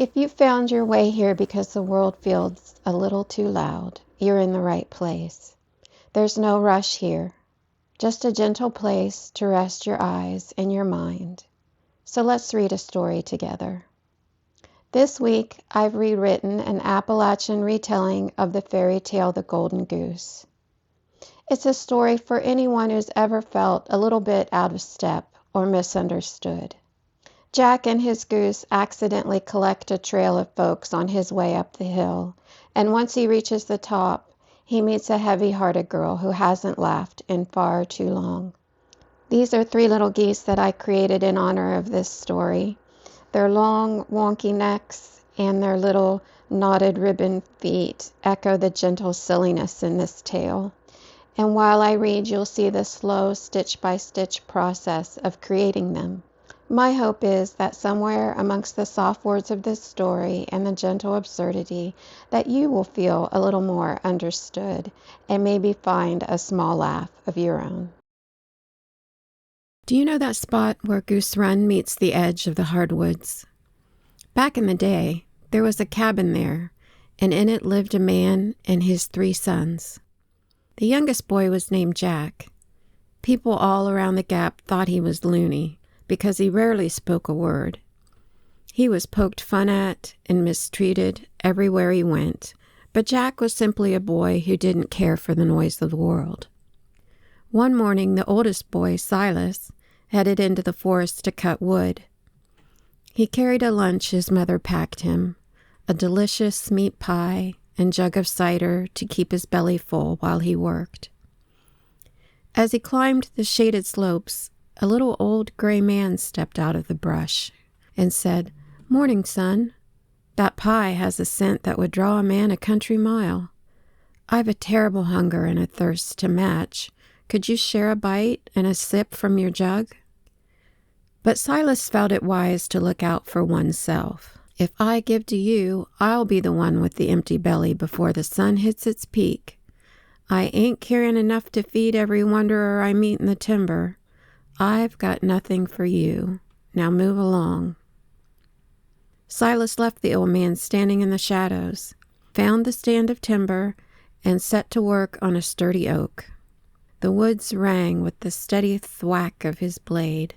If you found your way here because the world feels a little too loud, you're in the right place. There's no rush here, just a gentle place to rest your eyes and your mind. So let's read a story together. This week, I've rewritten an Appalachian retelling of the fairy tale The Golden Goose. It's a story for anyone who's ever felt a little bit out of step or misunderstood. Jack and his goose accidentally collect a trail of folks on his way up the hill, and once he reaches the top, he meets a heavy-hearted girl who hasn't laughed in far too long. These are 3 little geese that I created in honor of this story. Their long, wonky necks and their little knotted ribbon feet echo the gentle silliness in this tale. And while I read, you'll see the slow stitch-by-stitch process of creating them. My hope is that somewhere amongst the soft words of this story and the gentle absurdity, that you will feel a little more understood and maybe find a small laugh of your own. Do you know that spot where Goose Run meets the edge of the hardwoods? Back in the day, there was a cabin there, and in it lived a man and his 3 sons. The youngest boy was named Jack. People all around the gap thought he was loony, because he rarely spoke a word. He was poked fun at and mistreated everywhere he went, but Jack was simply a boy who didn't care for the noise of the world. One morning, the oldest boy, Silas, headed into the forest to cut wood. He carried a lunch his mother packed him, a delicious meat pie and jug of cider to keep his belly full while he worked. As he climbed the shaded slopes, a little old gray man stepped out of the brush and said, "Morning, son. That pie has a scent that would draw a man a country mile. I've a terrible hunger and a thirst to match. Could you share a bite and a sip from your jug?" But Silas felt it wise to look out for oneself. "If I give to you, I'll be the one with the empty belly before the sun hits its peak. I ain't carrying enough to feed every wanderer I meet in the timber. I've got nothing for you. Now move along." Silas left the old man standing in the shadows, found the stand of timber, and set to work on a sturdy oak. The woods rang with the steady thwack of his blade.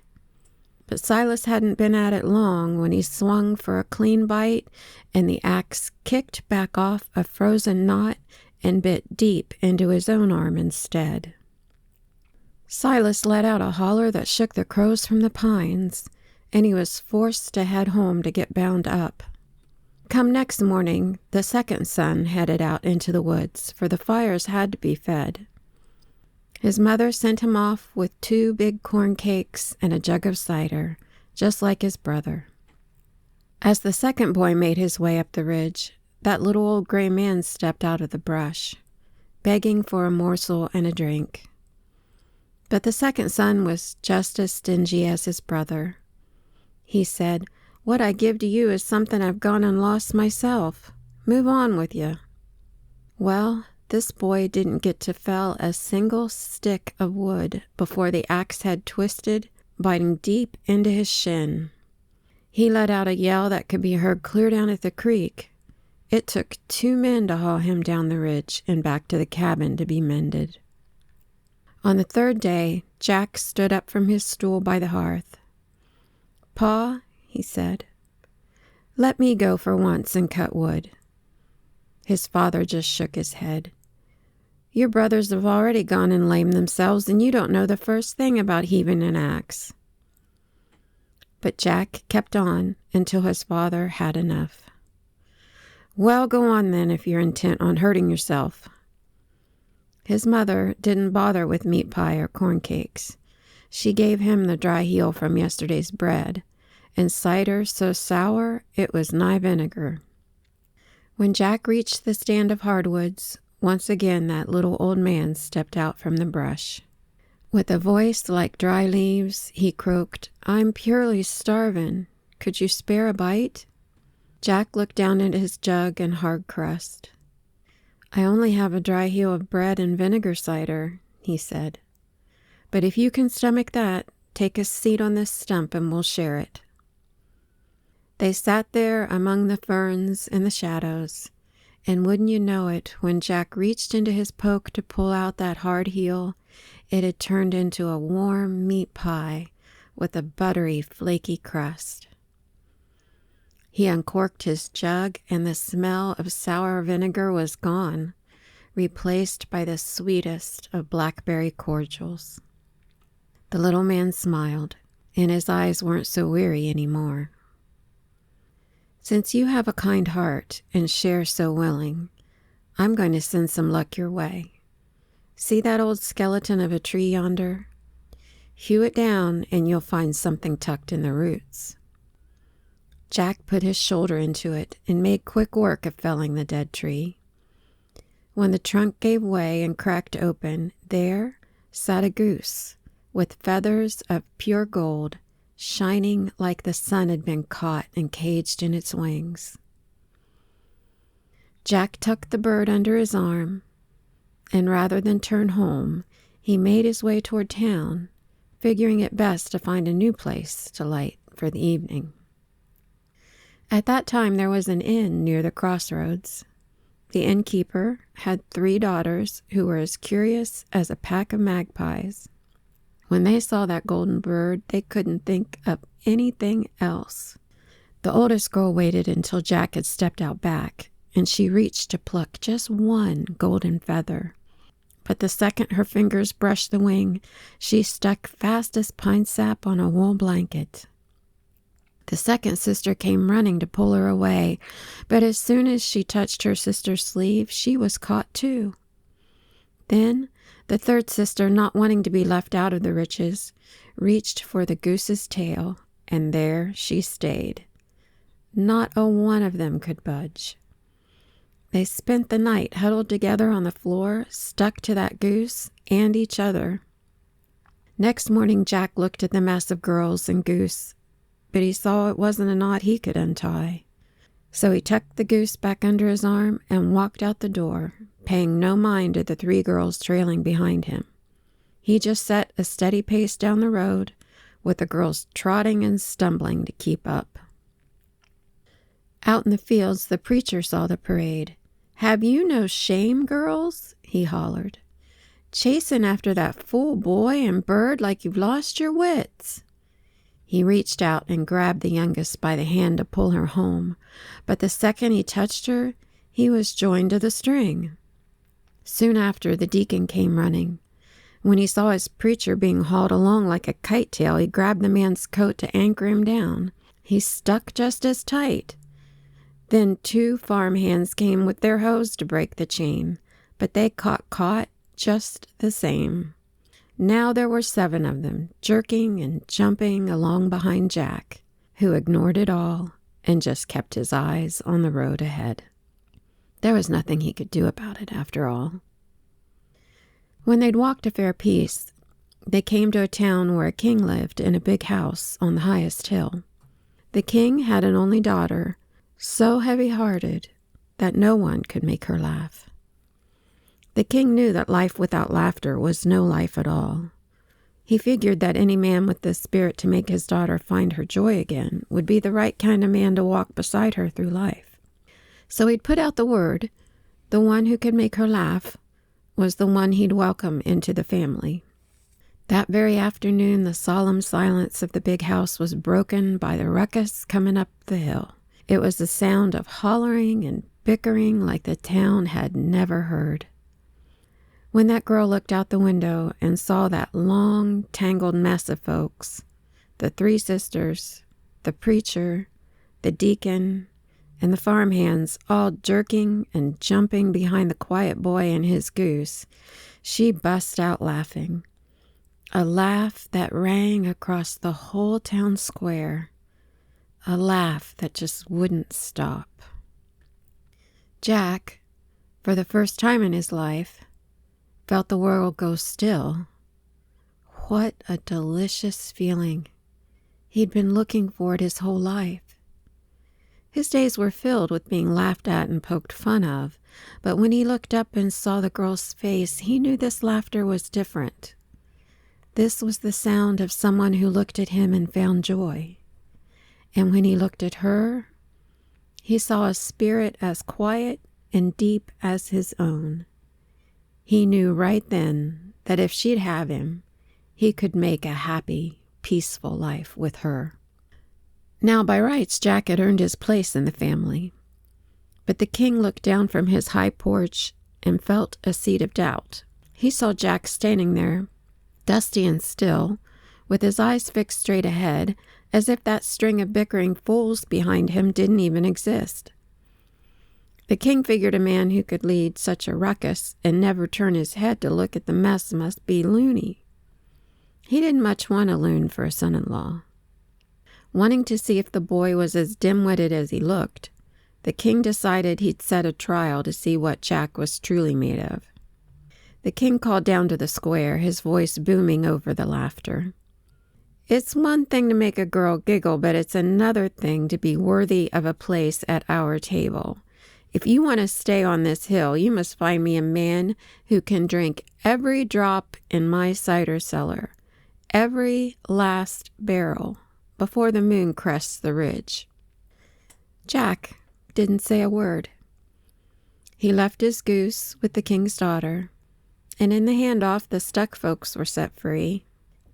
But Silas hadn't been at it long when he swung for a clean bite, and the axe kicked back off a frozen knot and bit deep into his own arm instead. Silas let out a holler that shook the crows from the pines, and he was forced to head home to get bound up. Come next morning, the second son headed out into the woods, for the fires had to be fed. His mother sent him off with 2 big corn cakes and a jug of cider, just like his brother. As the second boy made his way up the ridge, that little old gray man stepped out of the brush, begging for a morsel and a drink. But the second son was just as stingy as his brother. He said, "What I give to you is something I've gone and lost myself. Move on with you." Well, this boy didn't get to fell a single stick of wood before the axe had twisted, biting deep into his shin. He let out a yell that could be heard clear down at the creek. It took 2 men to haul him down the ridge and back to the cabin to be mended. On the 3rd day, Jack stood up from his stool by the hearth. "Pa," he said, "let me go for once and cut wood." His father just shook his head. "Your brothers have already gone and lamed themselves, and you don't know the first thing about heaving an axe." But Jack kept on until his father had enough. "Well, go on then if you're intent on hurting yourself." His mother didn't bother with meat pie or corn cakes. She gave him the dry heel from yesterday's bread, and cider so sour it was nigh vinegar. When Jack reached the stand of hardwoods, once again that little old man stepped out from the brush. With a voice like dry leaves, he croaked, "I'm purely starvin'. Could you spare a bite?" Jack looked down at his jug and hard crust. "I only have a dry heel of bread and vinegar cider," he said. "But if you can stomach that, take a seat on this stump and we'll share it." They sat there among the ferns and the shadows, and wouldn't you know it, when Jack reached into his poke to pull out that hard heel, it had turned into a warm meat pie with a buttery, flaky crust. He uncorked his jug, and the smell of sour vinegar was gone, replaced by the sweetest of blackberry cordials. The little man smiled, and his eyes weren't so weary anymore. Since you have a kind heart and share so willing, I'm going to send some luck your way. See that old skeleton of a tree yonder? Hew it down and you'll find something tucked in the roots. Jack put his shoulder into it and made quick work of felling the dead tree. When the trunk gave way and cracked open, there sat a goose with feathers of pure gold, shining like the sun had been caught and caged in its wings. Jack tucked the bird under his arm, and rather than turn home, he made his way toward town, figuring it best to find a new place to light for the evening. At that time there was an inn near the crossroads. The innkeeper had 3 daughters who were as curious as a pack of magpies. When they saw that golden bird, they couldn't think of anything else. The oldest girl waited until Jack had stepped out back, and she reached to pluck just one golden feather. But the second her fingers brushed the wing, she stuck fast as pine sap on a wool blanket. The second sister came running to pull her away, but as soon as she touched her sister's sleeve, she was caught too. Then the third sister, not wanting to be left out of the riches, reached for the goose's tail, and there she stayed. Not a one of them could budge. They spent the night huddled together on the floor, stuck to that goose and each other. Next morning Jack looked at the mess of girls and goose, but he saw it wasn't a knot he could untie. So he tucked the goose back under his arm and walked out the door, paying no mind to the 3 girls trailing behind him. He just set a steady pace down the road, with the girls trotting and stumbling to keep up. Out in the fields, the preacher saw the parade. "Have you no shame, girls?" he hollered. "Chasing after that fool boy and bird like you've lost your wits." He reached out and grabbed the youngest by the hand to pull her home, but the second he touched her, he was joined to the string. Soon after, the deacon came running. When he saw his preacher being hauled along like a kite tail, he grabbed the man's coat to anchor him down. He stuck just as tight. Then 2 farm hands came with their hoes to break the chain, but they caught just the same. Now there were 7 of them, jerking and jumping along behind Jack, who ignored it all and just kept his eyes on the road ahead. There was nothing he could do about it, after all. When they'd walked a fair piece, they came to a town where a king lived in a big house on the highest hill. The king had an only daughter, so heavy-hearted that no one could make her laugh. The king knew that life without laughter was no life at all. He figured that any man with the spirit to make his daughter find her joy again would be the right kind of man to walk beside her through life. So he'd put out the word. The one who could make her laugh was the one he'd welcome into the family. That very afternoon, the solemn silence of the big house was broken by the ruckus coming up the hill. It was the sound of hollering and bickering like the town had never heard. When that girl looked out the window and saw that long, tangled mess of folks, the 3 sisters, the preacher, the deacon, and the farmhands all jerking and jumping behind the quiet boy and his goose, she bust out laughing. A laugh that rang across the whole town square. A laugh that just wouldn't stop. Jack, for the first time in his life, felt the world go still. What a delicious feeling. He'd been looking for it his whole life. His days were filled with being laughed at and poked fun of, but when he looked up and saw the girl's face, he knew this laughter was different. This was the sound of someone who looked at him and found joy. and when he looked at her, he saw a spirit as quiet and deep as his own. He knew right then that if she'd have him, he could make a happy, peaceful life with her. Now, by rights, Jack had earned his place in the family. But the king looked down from his high porch and felt a seed of doubt. He saw Jack standing there, dusty and still, with his eyes fixed straight ahead, as if that string of bickering fools behind him didn't even exist. The king figured a man who could lead such a ruckus and never turn his head to look at the mess must be loony. He didn't much want a loon for a son-in-law. Wanting to see if the boy was as dim-witted as he looked, the king decided he'd set a trial to see what Jack was truly made of. The king called down to the square, his voice booming over the laughter. "It's one thing to make a girl giggle, but it's another thing to be worthy of a place at our table. If you want to stay on this hill, you must find me a man who can drink every drop in my cider cellar, every last barrel, before the moon crests the ridge." Jack didn't say a word. He left his goose with the king's daughter, and in the handoff the stuck folks were set free.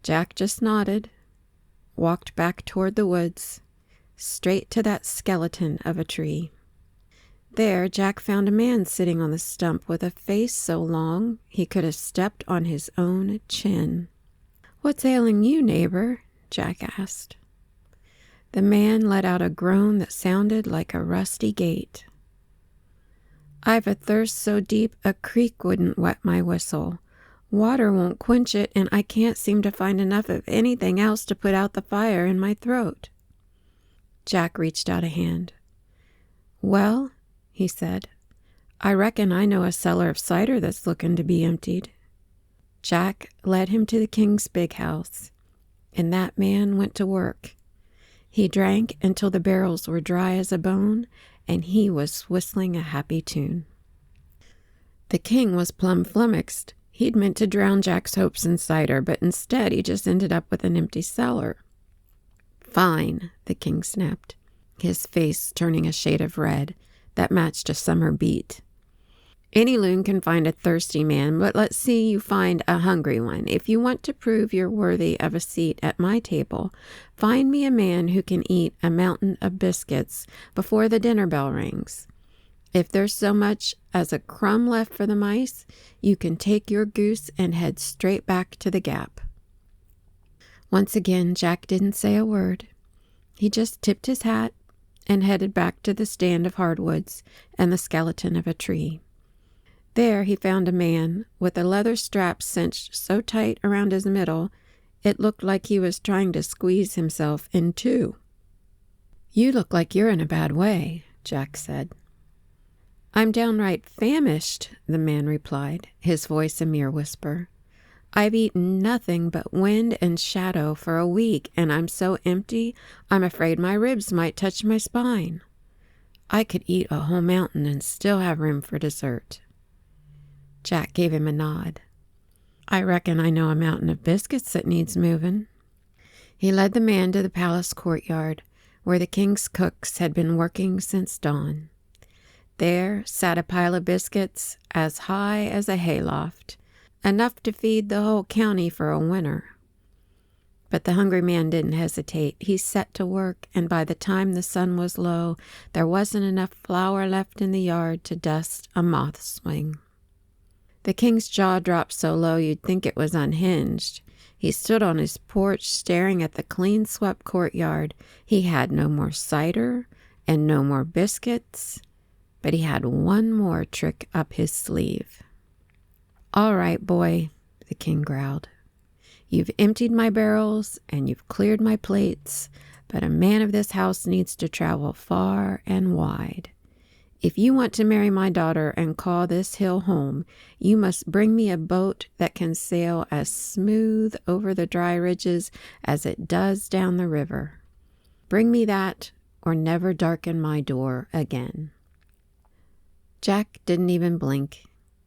Jack just nodded, walked back toward the woods, straight to that skeleton of a tree. There Jack found a man sitting on the stump with a face so long he could have stepped on his own chin. "What's ailing you, neighbor?" Jack asked. The man let out a groan that sounded like a rusty gate. "I've a thirst so deep a creek wouldn't wet my whistle. Water won't quench it, and I can't seem to find enough of anything else to put out the fire in my throat." Jack reached out a hand. "Well," he said, "I reckon I know a cellar of cider that's looking to be emptied." Jack led him to the king's big house, and that man went to work. He drank until the barrels were dry as a bone, and he was whistling a happy tune. The king was plumb flummoxed. He'd meant to drown Jack's hopes in cider, but instead he just ended up with an empty cellar. "Fine," the king snapped, his face turning a shade of red that matched a summer beet. "Any loon can find a thirsty man, but let's see you find a hungry one. If you want to prove you're worthy of a seat at my table, find me a man who can eat a mountain of biscuits before the dinner bell rings. If there's so much as a crumb left for the mice, you can take your goose and head straight back to the gap." Once again, Jack didn't say a word. He just tipped his hat and headed back to the stand of hardwoods and the skeleton of a tree. There he found a man with a leather strap cinched so tight around his middle it looked like he was trying to squeeze himself in two. "You look like you're in a bad way," Jack said. "I'm downright famished," the man replied, his voice a mere whisper. "I've eaten nothing but wind and shadow for a week, and I'm so empty I'm afraid my ribs might touch my spine. I could eat a whole mountain and still have room for dessert." Jack gave him a nod. "I reckon I know a mountain of biscuits that needs moving." He led the man to the palace courtyard, where the king's cooks had been working since dawn. There sat a pile of biscuits as high as a hayloft, enough to feed the whole county for a winter. But the hungry man didn't hesitate. He set to work, and by the time the sun was low, there wasn't enough flour left in the yard to dust a moth's wing. The king's jaw dropped so low you'd think it was unhinged. He stood on his porch staring at the clean-swept courtyard. He had no more cider and no more biscuits, but he had one more trick up his sleeve. "All right, boy," the king growled. "You've emptied my barrels and you've cleared my plates, but a man of this house needs to travel far and wide. If you want to marry my daughter and call this hill home, you must bring me a boat that can sail as smooth over the dry ridges as it does down the river. Bring me that, or never darken my door again." Jack didn't even blink.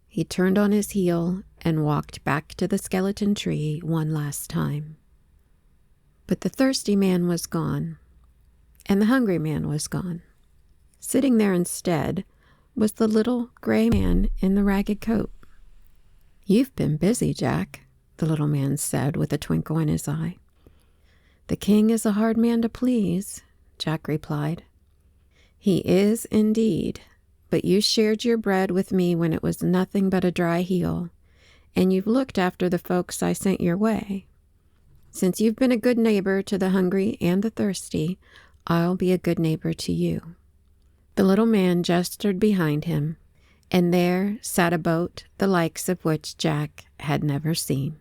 He turned on his heel and walked back to the skeleton tree one last time. But the thirsty man was gone. and the hungry man was gone. Sitting there instead was the little gray man in the ragged coat. "You've been busy, Jack," the little man said with a twinkle in his eye. "The king is a hard man to please," Jack replied. "He is indeed, but you shared your bread with me when it was nothing but a dry heel, and you've looked after the folks I sent your way. Since you've been a good neighbor to the hungry and the thirsty, I'll be a good neighbor to you." The little man gestured behind him, and there sat a boat the likes of which Jack had never seen.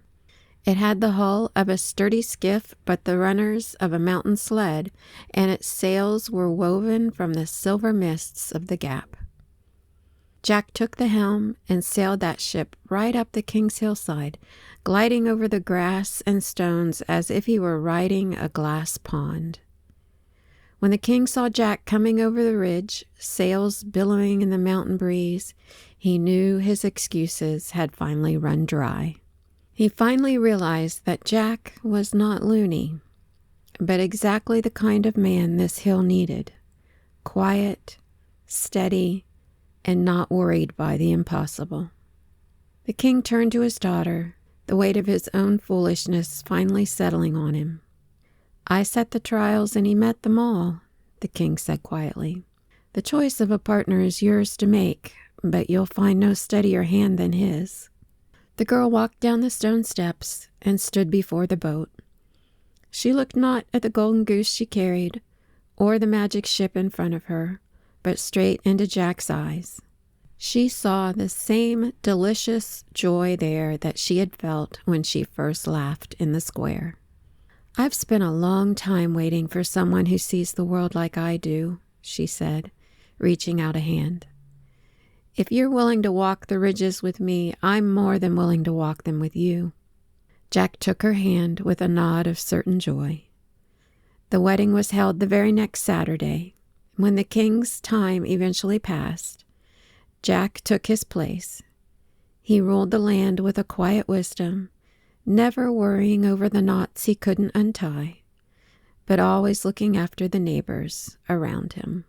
It had the hull of a sturdy skiff, but the runners of a mountain sled, and its sails were woven from the silver mists of the gap. Jack took the helm and sailed that ship right up the king's hillside, gliding over the grass and stones as if he were riding a glass pond. When the king saw Jack coming over the ridge, sails billowing in the mountain breeze, he knew his excuses had finally run dry. He finally realized that Jack was not loony, but exactly the kind of man this hill needed: quiet, steady, and not worried by the impossible. The king turned to his daughter, the weight of his own foolishness finally settling on him. "I set the trials and he met them all," the king said quietly. "The choice of a partner is yours to make, but you'll find no steadier hand than his." The girl walked down the stone steps and stood before the boat. She looked not at the golden goose she carried, or the magic ship in front of her, but straight into Jack's eyes. She saw the same delicious joy there that she had felt when she first laughed in the square. "I've spent a long time waiting for someone who sees the world like I do," she said, reaching out a hand. "If you're willing to walk the ridges with me, I'm more than willing to walk them with you." Jack took her hand with a nod of certain joy. The wedding was held the very next Saturday. When the king's time eventually passed, Jack took his place. He ruled the land with a quiet wisdom, never worrying over the knots he couldn't untie, but always looking after the neighbors around him.